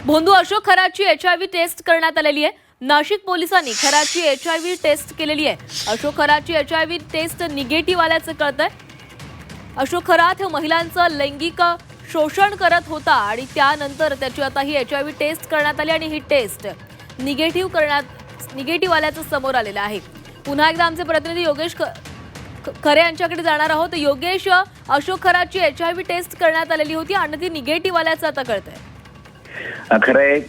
भोंदू Ashok खराची HIV taste करण्यात आलेली आहे। नाशिक पोलिसांनी खराची HIV टेस्ट केलेली आहे। अशोक खराची HIV टेस्ट निगेटिव्ह आल्याचं कळतंय। अशोक खरात हे महिलांचं लैंगिक शोषण करत होता आणि त्यानंतर त्याची आता ही HIV टेस्ट करण्यात आली आणि ही टेस्ट निगेटिव्ह आल्याचं समोर आलेलं आहे। पुन्हा एकदा आमचे प्रतिनिधी योगेश खरे यांच्याकडे जाणार आहोत। योगेश, अशोक खराची HIV टेस्ट करण्यात आलेली होती आणि ती निगेटिव्ह आल्याचं आता कळतंय। खरं आहे,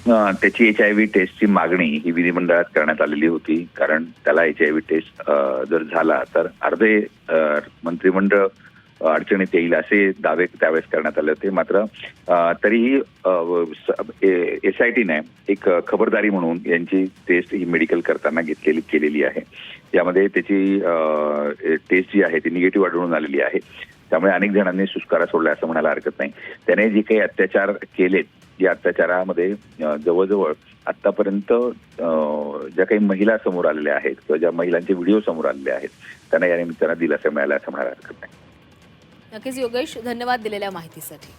त्याची HIV टेस्टची मागणी ही विधिमंडळात करण्यात आलेली होती, कारण त्याला HIV टेस्ट जर झाला तर अर्धे मंत्रिमंडळ अडचणीत येईल असे दावे त्यावेळेस करण्यात आले होते। मात्र तरीही SITने एक खबरदारी म्हणून यांची टेस्ट ही मेडिकल करताना केलेली आहे। त्यामध्ये त्याची टेस्ट जी आहे ती निगेटिव्ह आढळून आलेली आहे। त्यामुळे अनेक जणांनी सुस्कारा सोडला असं म्हणायला हरकत नाही। त्याने जे काही अत्याचार केलेत, या अत्याचारामध्ये जवळजवळ आतापर्यंत ज्या काही महिला समोर आलेल्या आहेत किंवा ज्या महिलांचे व्हिडिओ समोर आलेले आहेत त्यांना या निमित्तानं दिलासा मिळाला असं म्हणायला हरकत नाही। नक्कीच योगेश, धन्यवाद दिलेल्या माहितीसाठी।